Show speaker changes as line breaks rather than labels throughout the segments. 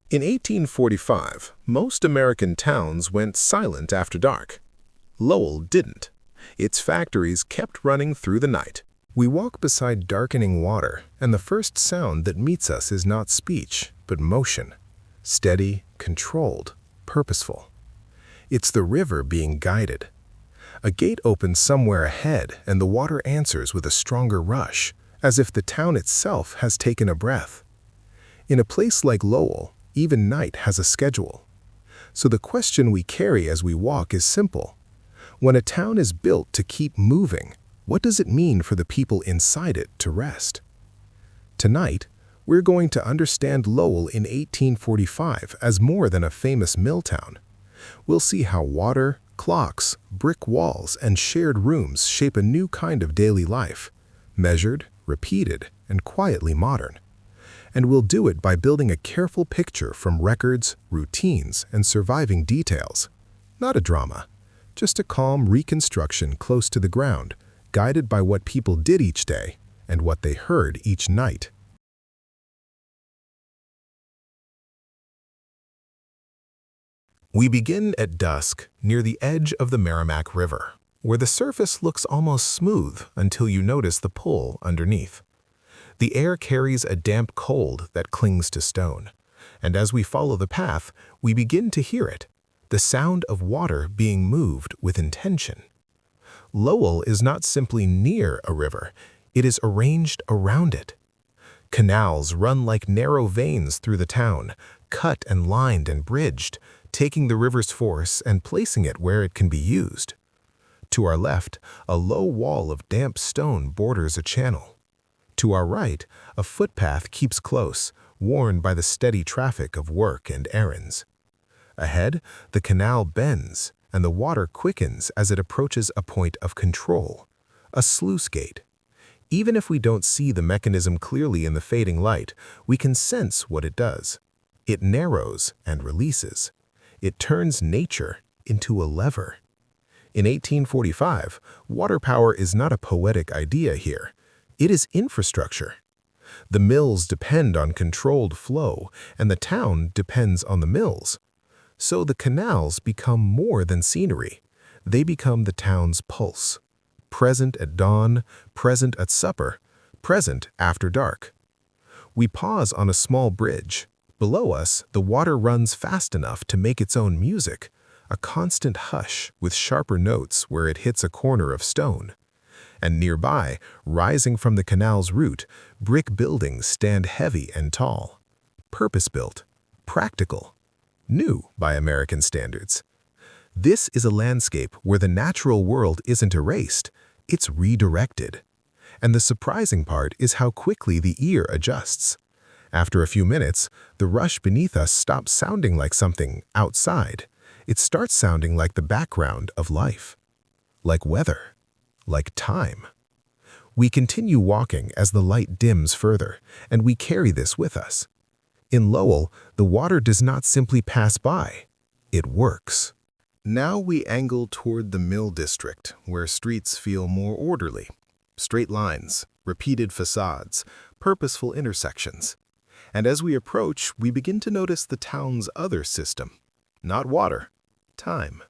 In 1845, most American towns went silent after dark. Lowell didn't. Its factories kept running through the night. We walk beside darkening water, and the first sound that meets us is not speech, but motion. Steady, controlled, purposeful. It's the river being guided. A gate opens somewhere ahead, and the water answers with a stronger rush, as if the town itself has taken a breath. In a place like Lowell, even night has a schedule. So the question we carry as we walk is simple. When a town is built to keep moving, what does it mean for the people inside it to rest? Tonight, we're going to understand Lowell in 1845 as more than a famous mill town. We'll see how water, clocks, brick walls, and shared rooms shape a new kind of daily life, measured, repeated, and quietly modern. And we'll do it by building a careful picture from records, routines, and surviving details. Not a drama, just a calm reconstruction close to the ground, guided by what people did each day and what they heard each night. We begin at dusk near the edge of the Merrimack River, where the surface looks almost smooth until you notice the pull underneath. The air carries a damp cold that clings to stone, and as we follow the path, we begin to hear it, the sound of water being moved with intention. Lowell is not simply near a river, it is arranged around it. Canals run like narrow veins through the town, cut and lined and bridged, taking the river's force and placing it where it can be used. To our left, a low wall of damp stone borders a channel. To our right, a footpath keeps close, worn by the steady traffic of work and errands. Ahead, the canal bends, and the water quickens as it approaches a point of control, a sluice gate. Even if we don't see the mechanism clearly in the fading light, we can sense what it does. It narrows and releases. It turns nature into a lever. In 1845, water power is not a poetic idea here. It is infrastructure. The mills depend on controlled flow, and the town depends on the mills. So the canals become more than scenery. They become the town's pulse. Present at dawn, present at supper, present after dark. We pause on a small bridge. Below us, the water runs fast enough to make its own music, a constant hush with sharper notes where it hits a corner of stone. And nearby, rising from the canal's root, brick buildings stand heavy and tall. Purpose-built, practical, new by American standards. This is a landscape where the natural world isn't erased, it's redirected. And the surprising part is how quickly the ear adjusts. After a few minutes, the rush beneath us stops sounding like something outside. It starts sounding like the background of life, like weather, like time. We continue walking as the light dims further, and we carry this with us. In Lowell, the water does not simply pass by, it works. Now we angle toward the Mill District, where streets feel more orderly. Straight lines, repeated facades, purposeful intersections. And as we approach, we begin to notice the town's other system. Not water, time.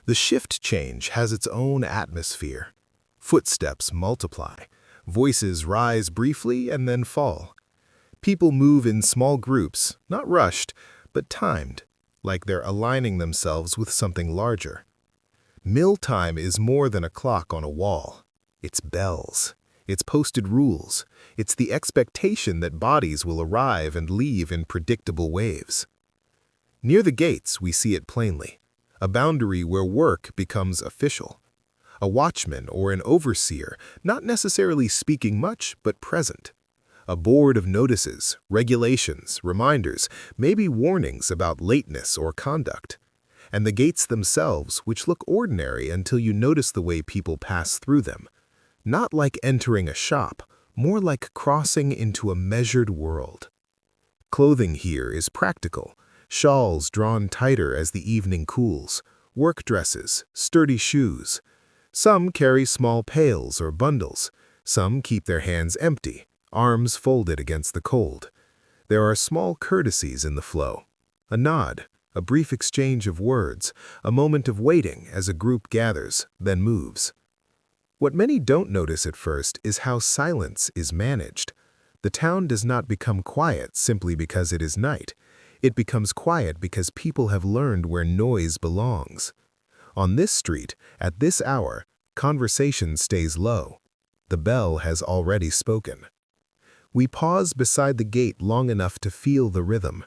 The shift change has its own atmosphere. Footsteps multiply. Voices rise briefly and then fall. People move in small groups, not rushed, but timed, like they're aligning themselves with something larger. Mill time is more than a clock on a wall. It's bells. It's posted rules. It's the expectation that bodies will arrive and leave in predictable waves. Near the gates, we see it plainly, a boundary where work becomes official. A watchman or an overseer, not necessarily speaking much, but present. A board of notices, regulations, reminders, maybe warnings about lateness or conduct. And the gates themselves, which look ordinary until you notice the way people pass through them. Not like entering a shop, more like crossing into a measured world. Clothing here is practical, shawls drawn tighter as the evening cools, work dresses, sturdy shoes. Some carry small pails or bundles. Some keep their hands empty, arms folded against the cold. There are small courtesies in the flow. A nod, a brief exchange of words, a moment of waiting as a group gathers, then moves. What many don't notice at first is how silence is managed. The town does not become quiet simply because it is night. It becomes quiet because people have learned where noise belongs. On this street, at this hour, conversation stays low. The bell has already spoken. We pause beside the gate long enough to feel the rhythm.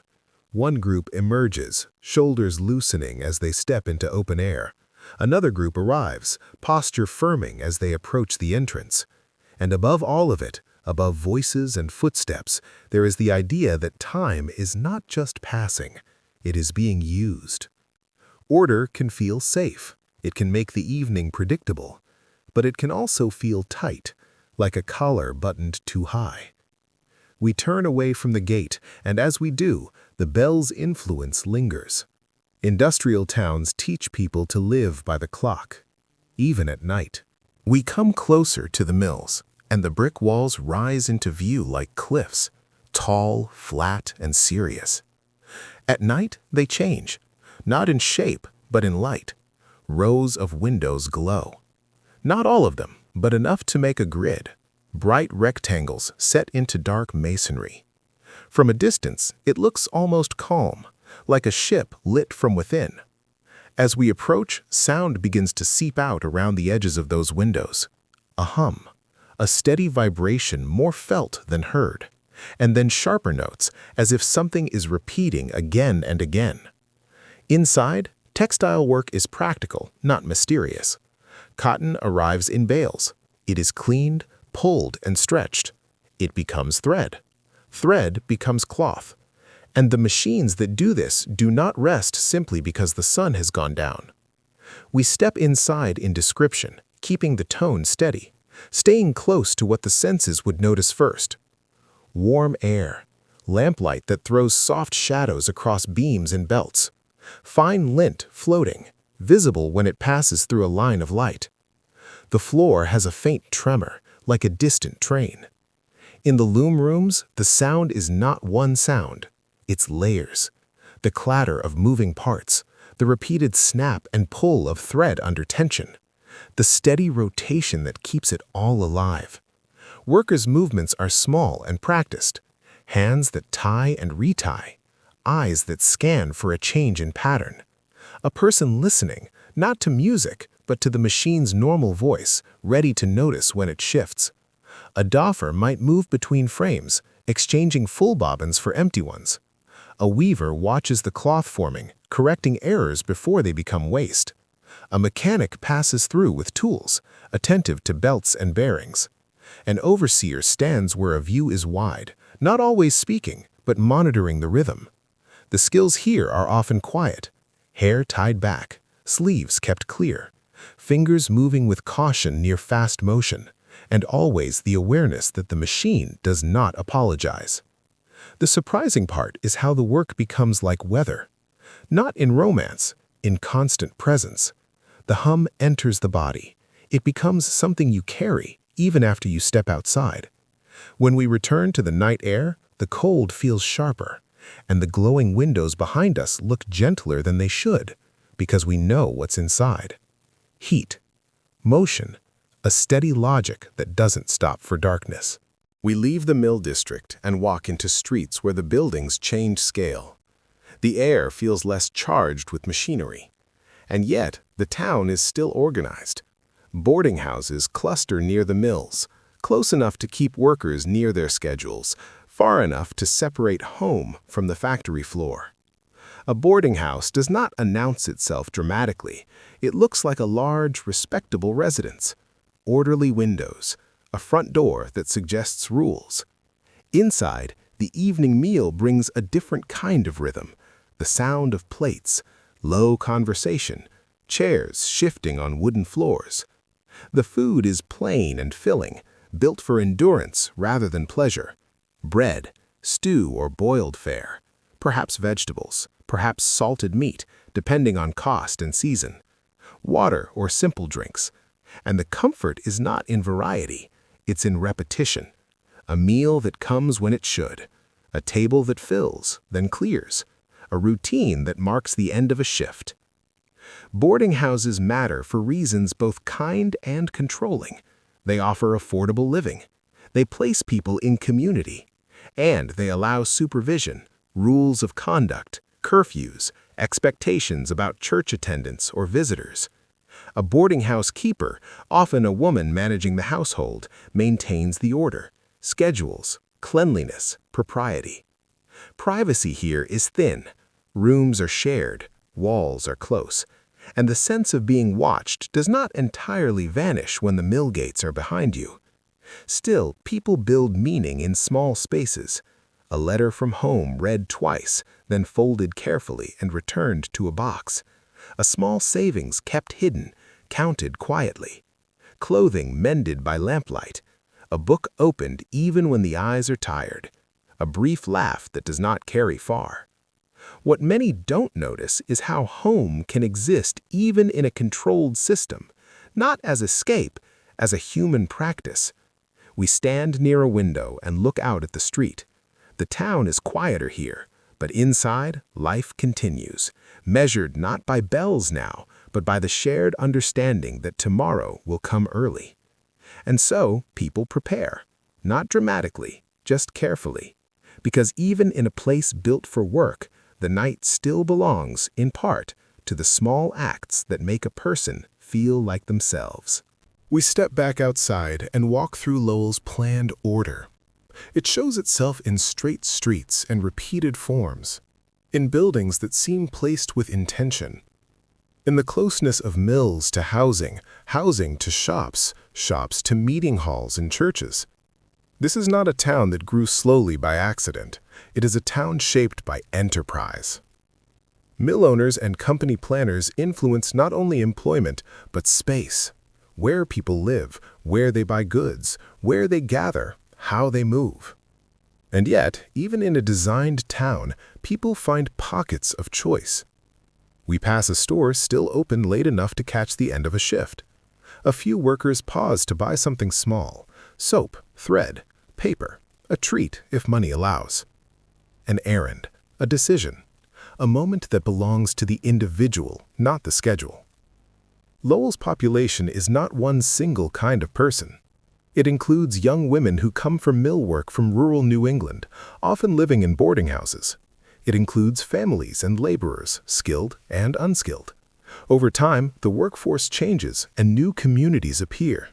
One group emerges, shoulders loosening as they step into open air. Another group arrives, posture firming as they approach the entrance. And above all of it, above voices and footsteps, there is the idea that time is not just passing, it is being used. Order can feel safe, it can make the evening predictable, but it can also feel tight, like a collar buttoned too high. We turn away from the gate, and as we do, the bell's influence lingers. Industrial towns teach people to live by the clock, even at night. We come closer to the mills, and the brick walls rise into view like cliffs, tall, flat, and serious. At night, they change, not in shape, but in light. Rows of windows glow. Not all of them, but enough to make a grid. Bright rectangles set into dark masonry. From a distance, it looks almost calm, like a ship lit from within. As we approach, sound begins to seep out around the edges of those windows. A hum, a steady vibration more felt than heard, and then sharper notes as if something is repeating again and again. Inside, textile work is practical, not mysterious. Cotton arrives in bales. It is cleaned, pulled, and stretched. It becomes thread. Thread becomes cloth. And the machines that do this do not rest simply because the sun has gone down. We step inside in description, keeping the tone steady, staying close to what the senses would notice first. Warm air, lamplight that throws soft shadows across beams and belts, fine lint floating, visible when it passes through a line of light. The floor has a faint tremor, like a distant train. In the loom rooms, the sound is not one sound. It's layers, the clatter of moving parts, the repeated snap and pull of thread under tension, the steady rotation that keeps it all alive. Workers' movements are small and practiced, hands that tie and retie, eyes that scan for a change in pattern. A person listening, not to music, but to the machine's normal voice, ready to notice when it shifts. A doffer might move between frames, exchanging full bobbins for empty ones. A weaver watches the cloth forming, correcting errors before they become waste. A mechanic passes through with tools, attentive to belts and bearings. An overseer stands where a view is wide, not always speaking, but monitoring the rhythm. The skills here are often quiet, hair tied back, sleeves kept clear, fingers moving with caution near fast motion, and always the awareness that the machine does not apologize. The surprising part is how the work becomes like weather. Not in romance, in constant presence. The hum enters the body. It becomes something you carry, even after you step outside. When we return to the night air, the cold feels sharper, and the glowing windows behind us look gentler than they should, because we know what's inside. Heat, motion, a steady logic that doesn't stop for darkness. We leave the mill district and walk into streets where the buildings change scale. The air feels less charged with machinery. And yet, the town is still organized. Boarding houses cluster near the mills, close enough to keep workers near their schedules, far enough to separate home from the factory floor. A boarding house does not announce itself dramatically. It looks like a large, respectable residence. Orderly windows, a front door that suggests rules. Inside, the evening meal brings a different kind of rhythm, the sound of plates, low conversation, chairs shifting on wooden floors. The food is plain and filling, built for endurance rather than pleasure. Bread, stew or boiled fare, perhaps vegetables, perhaps salted meat, depending on cost and season. Water or simple drinks. And the comfort is not in variety, it's in repetition. A meal that comes when it should. a table that fills, then clears, a routine that marks the end of a shift. Boarding houses matter for reasons both kind and controlling. They offer affordable living. They place people in community. And they allow supervision, rules of conduct, curfews, expectations about church attendance or visitors. A boarding house keeper, often a woman managing the household, maintains the order, schedules, cleanliness, propriety. Privacy here is thin. Rooms are shared, walls are close, and the sense of being watched does not entirely vanish when the mill gates are behind you. Still, people build meaning in small spaces. A letter from home read twice, then folded carefully and returned to a box. A small savings kept hidden, counted quietly. Clothing mended by lamplight. A book opened even when the eyes are tired. A brief laugh that does not carry far. What many don't notice is how home can exist even in a controlled system, not as escape, as a human practice. We stand near a window and look out at the street. The town is quieter here, but inside, life continues, measured not by bells now, but by the shared understanding that tomorrow will come early. And so, people prepare, not dramatically, just carefully, because even in a place built for work, the night still belongs, in part, to the small acts that make a person feel like themselves. We step back outside and walk through Lowell's planned order. It shows itself in straight streets and repeated forms, in buildings that seem placed with intention, in the closeness of mills to housing, housing to shops, shops to meeting halls and churches. This is not a town that grew slowly by accident. It is a town shaped by enterprise. Mill owners and company planners influence not only employment, but space. Where people live, where they buy goods, where they gather, how they move. And yet, even in a designed town, people find pockets of choice. We pass a store still open late enough to catch the end of a shift. A few workers pause to buy something small: soap, thread, paper, a treat if money allows. An errand, a decision, a moment that belongs to the individual, not the schedule. Lowell's population is not one single kind of person. It includes young women who come from mill work from rural New England, often living in boarding houses. It includes families and laborers, skilled and unskilled. Over time, the workforce changes and new communities appear.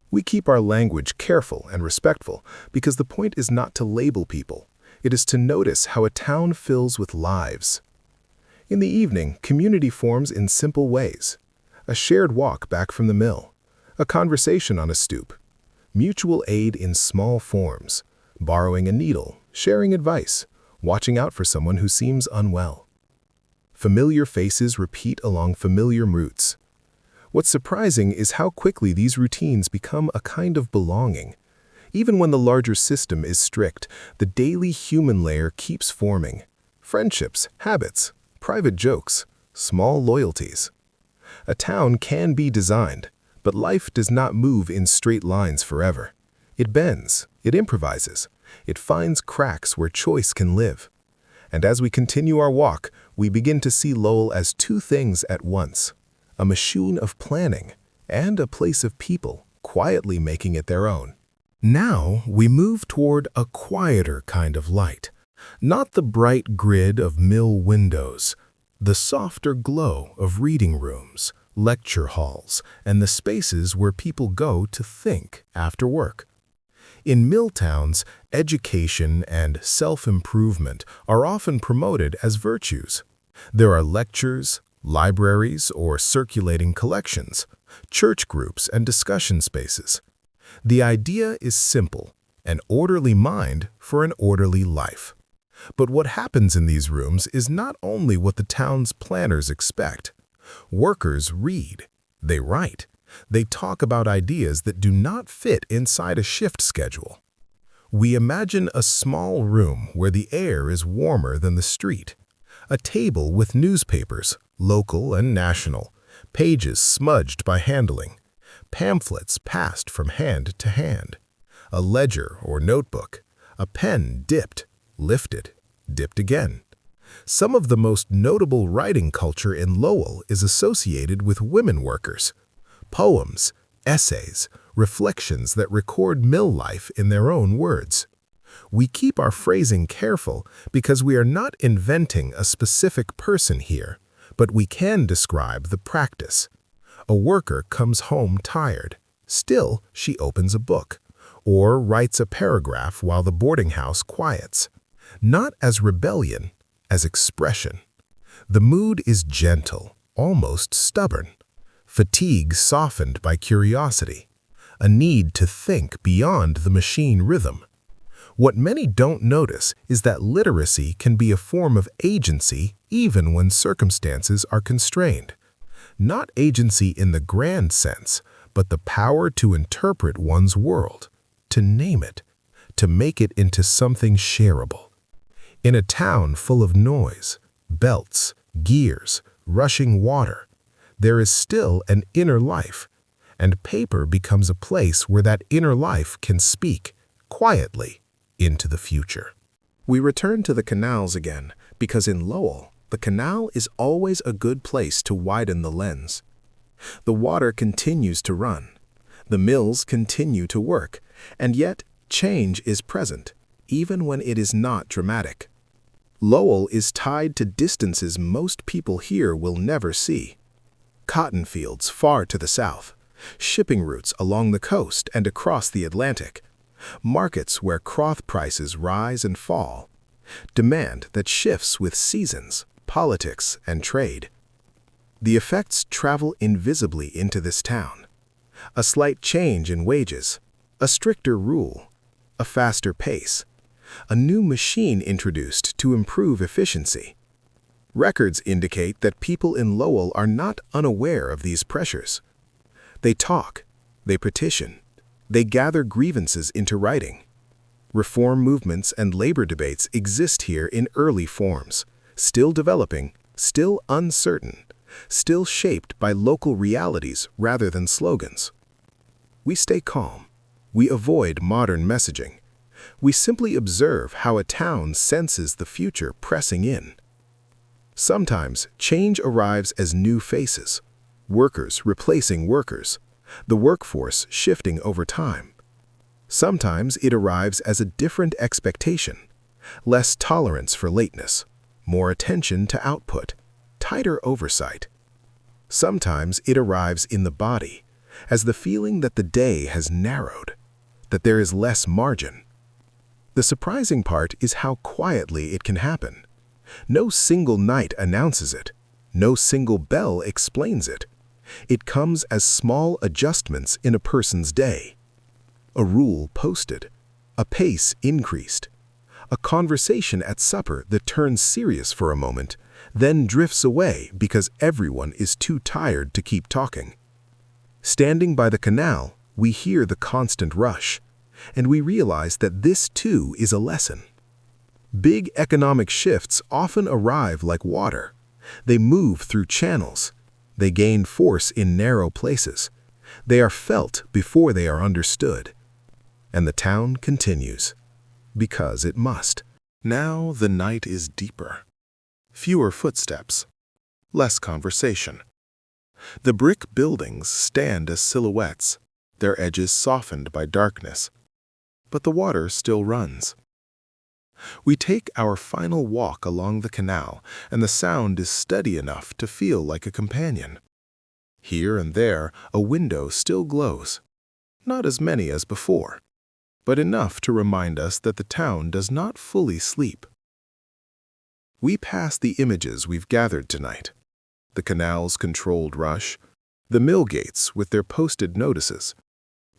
We keep our language careful and respectful because the point is not to label people. It is to notice how a town fills with lives. In the evening, community forms in simple ways. A shared walk back from the mill, a conversation on a stoop, mutual aid in small forms, borrowing a needle, sharing advice, watching out for someone who seems unwell. Familiar faces repeat along familiar routes. What's surprising is how quickly these routines become a kind of belonging. Even when the larger system is strict, the daily human layer keeps forming. Friendships, habits, private jokes, small loyalties. A town can be designed, but life does not move in straight lines forever. It bends, it improvises, it finds cracks where choice can live. And as we continue our walk, we begin to see Lowell as two things at once: a machine of planning and a place of people quietly making it their own. Now we move toward a quieter kind of light, not the bright grid of mill windows, the softer glow of reading rooms, lecture halls, and the spaces where people go to think after work. In mill towns, education and self-improvement are often promoted as virtues. There are lectures, libraries or circulating collections, church groups and discussion spaces. The idea is simple: an orderly mind for an orderly life. But what happens in these rooms is not only what the town's planners expect. Workers read, they write, they talk about ideas that do not fit inside a shift schedule. We imagine a small room where the air is warmer than the street, a table with newspapers, local and national, pages smudged by handling, pamphlets passed from hand to hand, a ledger or notebook, a pen dipped, lifted, dipped again. Some of the most notable writing culture in Lowell is associated with women workers. Poems, essays, reflections that record mill life in their own words. We keep our phrasing careful because we are not inventing a specific person here, but we can describe the practice. A worker comes home tired. Still, she opens a book, or writes a paragraph while the boarding house quiets. Not as rebellion, as expression. The mood is gentle, almost stubborn. Fatigue softened by curiosity. A need to think beyond the machine rhythm. What many don't notice is that literacy can be a form of agency even when circumstances are constrained. Not agency in the grand sense, but the power to interpret one's world, to name it, to make it into something shareable. In a town full of noise, belts, gears, rushing water, there is still an inner life, and paper becomes a place where that inner life can speak, quietly, into the future. We return to the canals again, because in Lowell, the canal is always a good place to widen the lens. The water continues to run. The mills continue to work, and yet change is present, even when it is not dramatic. Lowell is tied to distances most people here will never see. Cotton fields far to the south, shipping routes along the coast and across the Atlantic, markets where cloth prices rise and fall, demand that shifts with seasons, politics, and trade. The effects travel invisibly into this town. A slight change in wages, a stricter rule, a faster pace, a new machine introduced to improve efficiency. Records indicate that people in Lowell are not unaware of these pressures. They talk, they petition, they gather grievances into writing. Reform movements and labor debates exist here in early forms, still developing, still uncertain, still shaped by local realities rather than slogans. We stay calm. We avoid modern messaging. We simply observe how a town senses the future pressing in. Sometimes change arrives as new faces, workers replacing workers, the workforce shifting over time. Sometimes it arrives as a different expectation, less tolerance for lateness, more attention to output, tighter oversight. Sometimes it arrives in the body, as the feeling that the day has narrowed, that there is less margin. The surprising part is how quietly it can happen. No single night announces it. No single bell explains it. It comes as small adjustments in a person's day. A rule posted, a pace increased, a conversation at supper that turns serious for a moment, then drifts away because everyone is too tired to keep talking. Standing by the canal, we hear the constant rush, and we realize that this too is a lesson. Big economic shifts often arrive like water. They move through channels. They gain force in narrow places. They are felt before they are understood. And the town continues, because it must. Now the night is deeper. Fewer footsteps. Less conversation. The brick buildings stand as silhouettes, their edges softened by darkness. But the water still runs. We take our final walk along the canal, and the sound is steady enough to feel like a companion. Here and there, a window still glows. Not as many as before, but enough to remind us that the town does not fully sleep. We pass the images we've gathered tonight. The canal's controlled rush, the mill gates with their posted notices,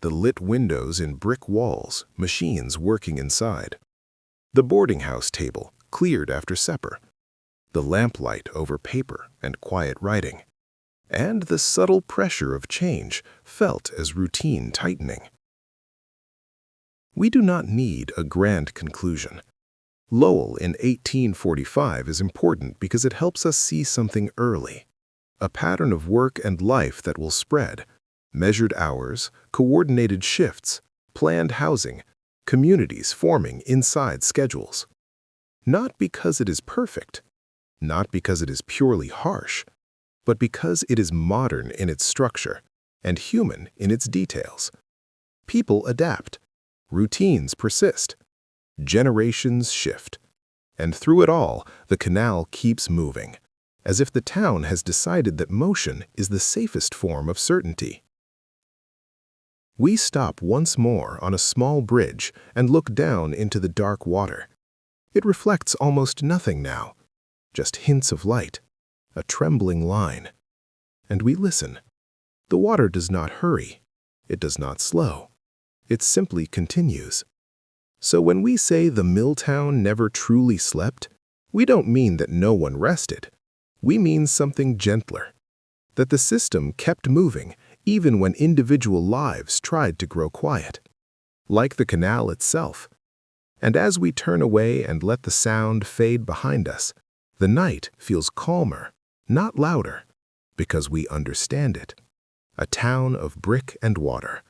the lit windows in brick walls, machines working inside, the boarding house table cleared after supper, the lamplight over paper and quiet writing, and the subtle pressure of change felt as routine tightening. We do not need a grand conclusion. Lowell in 1845 is important because it helps us see something early, a pattern of work and life that will spread, measured hours, coordinated shifts, planned housing, communities forming inside schedules. Not because it is perfect, not because it is purely harsh, but because it is modern in its structure and human in its details. People adapt, routines persist, generations shift, and through it all, the canal keeps moving, as if the town has decided that motion is the safest form of certainty. We stop once more on a small bridge and look down into the dark water. It reflects almost nothing now, just hints of light, a trembling line. And we listen. The water does not hurry. It does not slow. It simply continues. So when we say the mill town never truly slept, we don't mean that no one rested. We mean something gentler, that the system kept moving even when individual lives tried to grow quiet, like the canal itself. And as we turn away and let the sound fade behind us, the night feels calmer, not louder, because we understand it. A town of brick and water,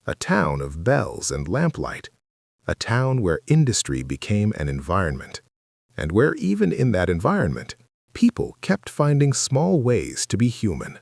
a town of bells and lamplight, a town where industry became an environment, and where even in that environment, people kept finding small ways to be human.